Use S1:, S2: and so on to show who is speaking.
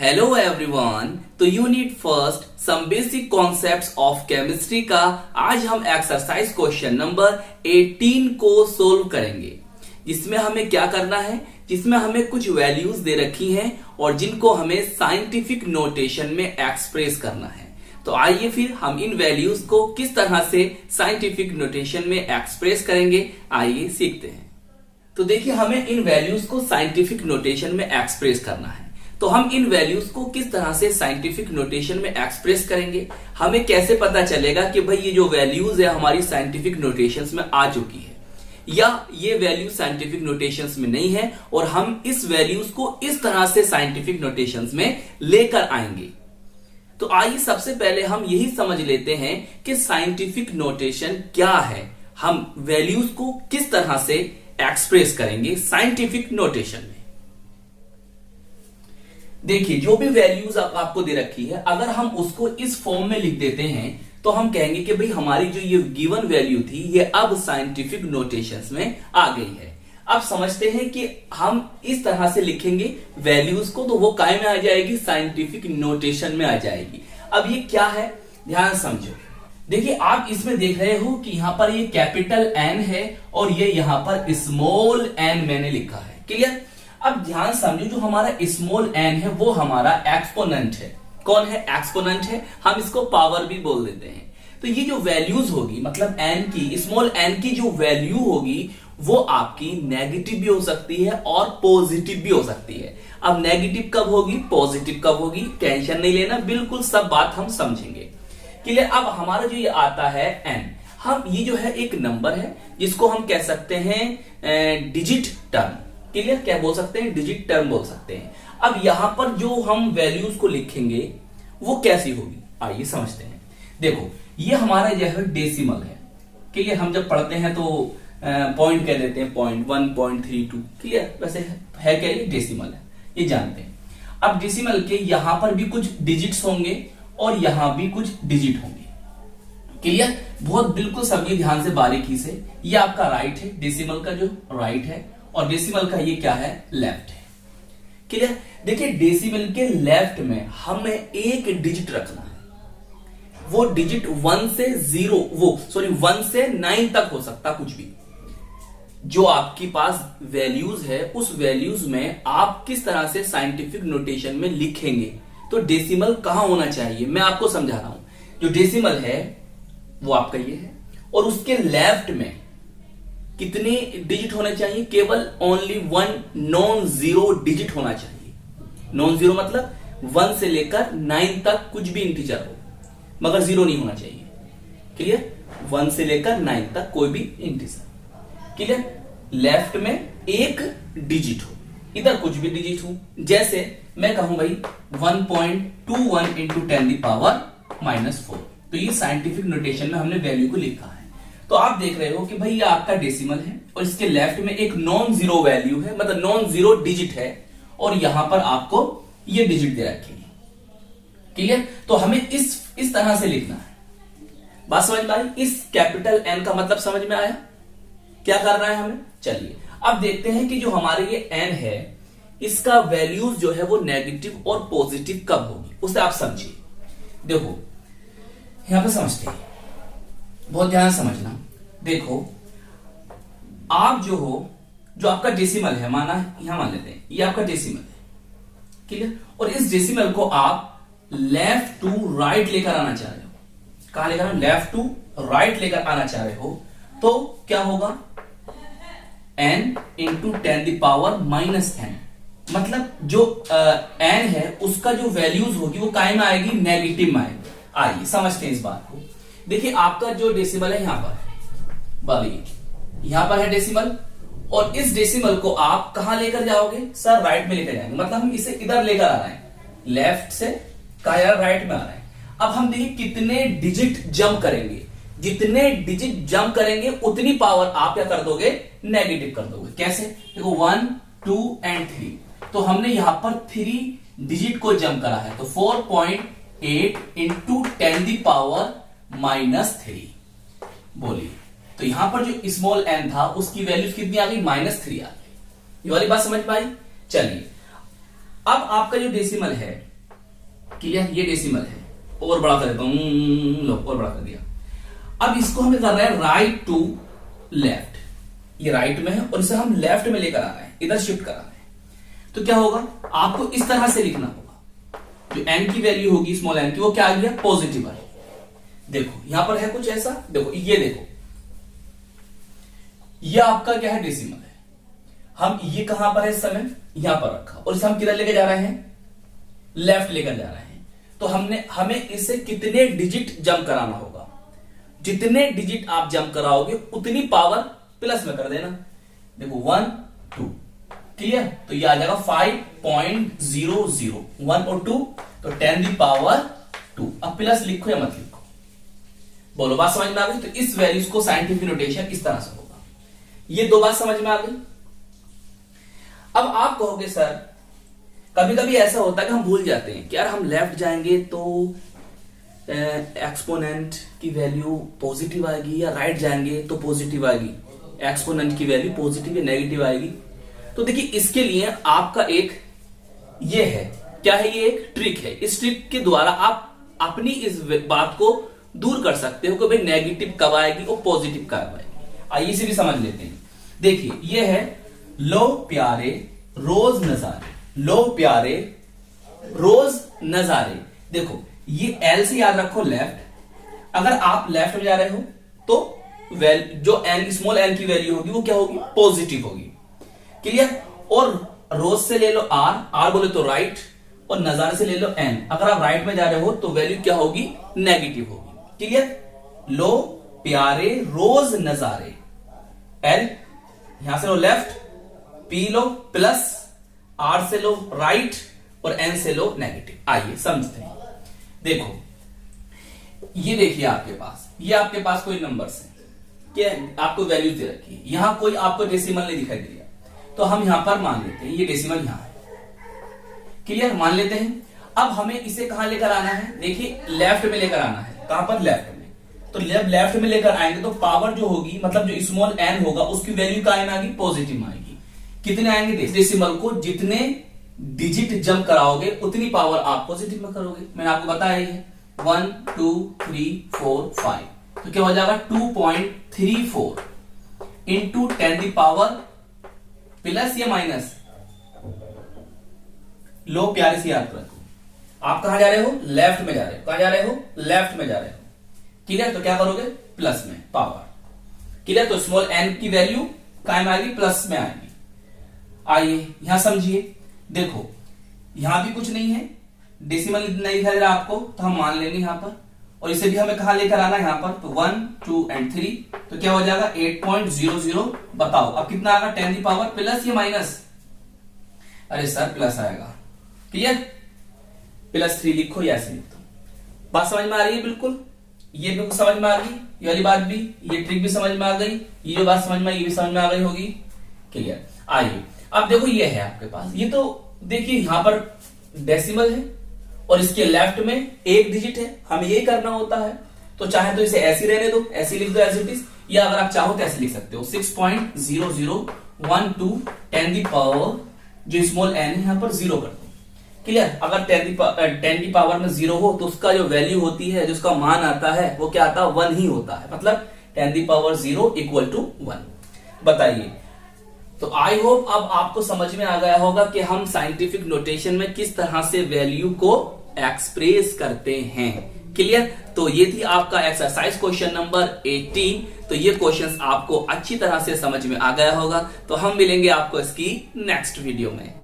S1: Hello everyone. तो unit first some basic concepts of chemistry का आज हम एक्सरसाइज क्वेश्चन नंबर 18 को सोल्व करेंगे, जिसमें हमें क्या करना है, जिसमें हमें कुछ वैल्यूज दे रखी हैं और जिनको हमें साइंटिफिक नोटेशन में एक्सप्रेस करना है। तो आइए फिर हम इन वैल्यूज को किस तरह से साइंटिफिक नोटेशन में एक्सप्रेस करेंगे, आइए सीखते हैं। तो देखिए, हमें इन वैल्यूज को साइंटिफिक नोटेशन में एक्सप्रेस करना है। तो हम इन वैल्यूज को किस तरह से साइंटिफिक नोटेशन में एक्सप्रेस करेंगे, हमें कैसे पता चलेगा कि भाई ये जो वैल्यूज है हमारी साइंटिफिक नोटेशंस में आ चुकी है या ये वैल्यू साइंटिफिक नोटेशंस में नहीं है, और हम इस वैल्यूज को इस तरह से साइंटिफिक नोटेशंस में लेकर आएंगे। तो आइए सबसे पहले हम यही समझ लेते हैं कि साइंटिफिक नोटेशन क्या है, हम वैल्यूज को किस तरह से एक्सप्रेस करेंगे साइंटिफिक नोटेशन में। देखिए, जो भी वैल्यूज आपको दे रखी है, अगर हम उसको इस फॉर्म में लिख देते हैं तो हम कहेंगे कि भाई हमारी जो ये गिवन वैल्यू थी ये अब साइंटिफिक नोटेशंस में आ गई है। अब समझते हैं कि हम इस तरह से लिखेंगे वैल्यूज को तो वो काय में आ जाएगी, साइंटिफिक नोटेशन में आ जाएगी। अब ये क्या है, ध्यान समझो। देखिए, आप इसमें देख रहे हो कि यहां पर ये कैपिटल एन है और ये यहां पर स्मॉल एन मैंने लिखा है। क्लियर? अब ध्यान समझो, जो हमारा स्मॉल एन है वो हमारा एक्सपोनेंट है। कौन है? एक्सपोनेंट है। हम इसको पावर भी बोल देते हैं। तो ये जो वैल्यूज होगी, मतलब एन की, स्मॉल एन की जो वैल्यू होगी वो आपकी नेगेटिव भी हो सकती है और पॉजिटिव भी हो सकती है। अब नेगेटिव कब होगी, पॉजिटिव कब होगी, टेंशन नहीं लेना, बिल्कुल सब बात हम समझेंगे। क्लियर? अब हमारा जो ये आता है एन, हम ये जो है एक नंबर है जिसको हम कह सकते हैं डिजिट टर्म। क्लियर? क्या बोल सकते हैं? डिजिट टर्म बोल सकते हैं। अब यहां पर जो हम वैल्यूज को लिखेंगे वो कैसी होगी, आइए समझते हैं। देखो, ये हमारा जो है डेसिमल है। क्लियर? हम जब पढ़ते हैं तो पॉइंट कह देते हैं, 0.1 0.32। क्लियर? वैसे है क्या, ये डेसिमल है, ये जानते हैं। अब डेसिमल के यहां पर भी कुछ डिजिट्स होंगे और यहां भी कुछ डिजिट होंगे। क्लियर? बहुत बिल्कुल सभी ध्यान से बारीकी से, ये आपका राइट है, डेसिमल का जो राइट है, और डेसिमल का ये क्या है, लेफ्ट है। क्लियर? देखिए, डेसिमल के लेफ्ट में हमें एक डिजिट रखना है। वो डिजिट 1 से 9 तक हो सकता, कुछ भी। जो आपके पास वैल्यूज है उस वैल्यूज में आप किस तरह से साइंटिफिक नोटेशन में लिखेंगे, तो डेसिमल कहां होना चाहिए मैं आपको समझा रहा हूं। जो डेसिमल है वो आपका ये है, और उसके लेफ्ट में कितने डिजिट होने चाहिए, केवल ओनली 1 नॉन जीरो डिजिट होना चाहिए। नॉन जीरो मतलब 1 से लेकर 9 तक कुछ भी इंटीजर हो, मगर जीरो नहीं होना चाहिए। क्लियर? 1 से लेकर 9 तक कोई भी इंटीजर। क्लियर? लेफ्ट में एक डिजिट हो, इधर कुछ भी डिजिट हो। जैसे मैं कहूं भाई 1.21 इंटू 10⁻⁻4, तो ये साइंटिफिक नोटेशन में हमने वैल्यू को लिखा है। तो आप देख रहे हो कि भाई ये आपका डेसिमल है और इसके लेफ्ट में एक नॉन जीरो वैल्यू है, मतलब नॉन जीरो डिजिट है, और यहां पर आपको ये डिजिट दे रखे हैं। क्लियर? तो हमें इस तरह से लिखना है। बात समझ में आई? इस कैपिटल एन का मतलब समझ में आया, क्या करना है हमें? चलिए अब देखते हैं कि जो हमारे ये एन है इसका वैल्यूज जो है वो नेगेटिव और पॉजिटिव कब होगी, उसे आप समझिए। देखो, यहां पर समझते हैं, बहुत ध्यान समझना। देखो, आप जो आपका डेसिमल है, माना यहां मान लेते हैं ये आपका डेसिमल है। क्लियर? और इस डेसिमल को आप लेफ्ट टू राइट लेकर आना चाह रहे हो। कहां लेकर आना? लेफ्ट टू राइट लेकर आना चाह रहे हो, तो क्या होगा, n इंटू 10⁻⁻n, मतलब जो n है उसका जो वैल्यूज होगी वो काय में आएगी, नेगेटिव में आएगी। आइए समझते हैं इस बात को। देखिए, आपका जो डेसिमल है यहां पर है, यहां पर है डेसिमल, और इस डेसिमल को आप कहां लेकर जाओगे, सर राइट में लेकर जाएंगे, मतलब हम इसे इधर लेकर आ रहे हैं, लेफ्ट से काया राइट में आ रहे हैं। अब हम देखिए कितने डिजिट जंप करेंगे, जितने डिजिट जंप करेंगे उतनी पावर आप क्या कर दोगे, नेगेटिव कर दोगे। कैसे? देखो 1 2 एंड 3, तो हमने यहां पर 3 डिजिट को जंप करा है, तो 4.8 इंटू 10⁻⁻3 बोलिए। तो यहां पर जो स्मॉल एन था उसकी वैल्यू कितनी आ गई, -3 आ गई। ये वाली बात समझ में आई? चलिए, अब आपका जो डेसिमल है क्लियर, ये डेसिमल है, और बड़ा कर देता हूं, लो और बड़ा कर दिया। अब इसको हमें करना है राइट टू लेफ्ट, ये राइट में है और इसे हम लेफ्ट में लेकर आना है, इधर शिफ्ट कराना है। तो क्या होगा, आपको इस तरह से लिखना होगा, जो n की वैल्यू होगी स्मॉल n की, वो क्या आ गया, पॉजिटिव है। देखो यहां पर है कुछ ऐसा, देखो ये देखो, ये आपका क्या है, डेसिमल है। हम ये कहां पर है इस समय, यहां पर रखा, और इसे हम किधर लेके जा रहे हैं, लेफ्ट लेकर जा रहे हैं। तो हमें इसे कितने डिजिट जंप कराना होगा, जितने डिजिट आप जंप कराओगे उतनी पावर प्लस में कर देना। देखो 1 2, क्लियर, तो ये आ जाएगा 5.00, 1 और 2 तो 10⁻²। अब प्लस लिखो या मत लिखो, बोलो बात समझ में आ गई। तो इस वैल्यूज को साइंटिफिक नोटेशन इस तरह से होगा। ये दो बात समझ में आ गई। अब आप कहोगे सर कभी कभी ऐसा होता है कि हम भूल जाते हैं कि यार हम लेफ्ट जाएंगे तो एक्सपोनेंट की वैल्यू पॉजिटिव आएगी, या राइट जाएंगे तो पॉजिटिव आएगी, एक्सपोनेंट की वैल्यू पॉजिटिव या नेगेटिव आएगी। तो देखिए इसके लिए आपका एक ये है, क्या है, ये एक ट्रिक है। इस ट्रिक के द्वारा आप अपनी इस बात को दूर कर सकते हो कि भाई नेगेटिव कब आएगी और पॉजिटिव कब आएगी। आइए इसे भी समझ लेते हैं। देखिए ये है लो प्यारे रोज नजारे, लो प्यारे रोज नजारे। देखो ये एल से याद रखो लेफ्ट, अगर आप लेफ्ट में जा रहे हो तो जो एन स्मॉल एन की वैल्यू होगी वो क्या होगी, पॉजिटिव होगी, क्लियर। और रोज से ले लो आर, आर बोले तो राइट, और नजारे से ले लो एन, अगर आप राइट में जा रहे हो तो वैल्यू क्या होगी, नेगेटिव होगी, क्लियर। लो प्यारे रोज नजारे, एल यहां से लो लेफ्ट, पी लो प्लस, आर से लो राइट, और एन से लो नेगेटिव। आइए समझते हैं। देखो ये देखिए आपके पास, ये आपके पास कोई नंबर्स है, क्या आपको वैल्यूज दे रखी है, यहां कोई आपको डेसिमल नहीं दिखाई दिया, तो हम यहां पर मान लेते हैं ये डेसिमल यहां है, क्लियर, मान लेते हैं। अब हमें इसे कहां लेकर आना है, देखिए लेफ्ट में लेकर आना है, कहां पर, लेफ्ट में। तो लेफ्ट में लेकर आएंगे तो पावर जो होगी, मतलब जो स्मॉल एन होगा उसकी वैल्यू क्या आएगी, पॉजिटिव में आएगी। कितने आएंगे, डेसिमल को जितने डिजिट जंप कराओगे उतनी पावर आप पॉजिटिव में करोगे। मैंने आपको बताया ही है 1 2 3 4 5, तो क्या हो जाएगा 2.34 इंटू 10⁻, प्लस या माइनस, लो प्यारे से याद रखो, आप कहां जा रहे हो, लेफ्ट में जा रहे हो, कहां जा रहे हो, लेफ्ट में जा रहे हो, क्लियर। तो क्या करोगे, प्लस में पावर, क्लियर। तो स्मॉल एन की वैल्यू कायम आएगी, प्लस में आएगी। आइए यहां समझिए, देखो यहां भी कुछ नहीं है, डेसिमल नहीं दिखाई दे रहा आपको, तो हम मान लेंगे यहां पर, और इसे भी हमें कहां लेकर आना है, यहां पर। तो 1 2 and 3, तो क्या हो जाएगा 8.00। बताओ अब कितना आएगा, 10⁻, प्लस या माइनस, अरे सर प्लस आएगा, क्लियर, +3 लिखो या ऐसे लिख दो। बात समझ में आ रही है, बिल्कुल, ये बिल्कुल समझ में आ गई, ये वाली बात भी, ये ट्रिक भी समझ में आ गई, ये जो बात समझ में आई ये भी समझ में आ गई होगी, क्लियर। आइए अब देखो ये है आपके पास, ये तो देखिए यहां पर डेसिमल है और इसके लेफ्ट में एक डिजिट है, हमें यही करना होता है। तो चाहे तो इसे ऐसे रहने दो, ऐसे लिख दो एज इट इज, या अगर आप चाहो तो ऐसे लिख सकते हो 6.0012 10⁻, जो स्मॉल एन है यहां पर 0 कर दो, क्लियर। अगर 10⁻ में 0 हो तो उसका जो वैल्यू होती है, जो उसका मान आता है वो क्या आता है, 1 ही होता है, मतलब 10⁻0 = 1। बताइए, तो आई होप अब आपको समझ में आ गया होगा कि हम साइंटिफिक नोटेशन में किस तरह से वैल्यू को एक्सप्रेस करते हैं, क्लियर। तो ये थी आपका एक्सरसाइज क्वेश्चन नंबर 18। तो ये क्वेश्चंस आपको अच्छी तरह से समझ में आ गया होगा। तो हम मिलेंगे आपको इसकी नेक्स्ट वीडियो में।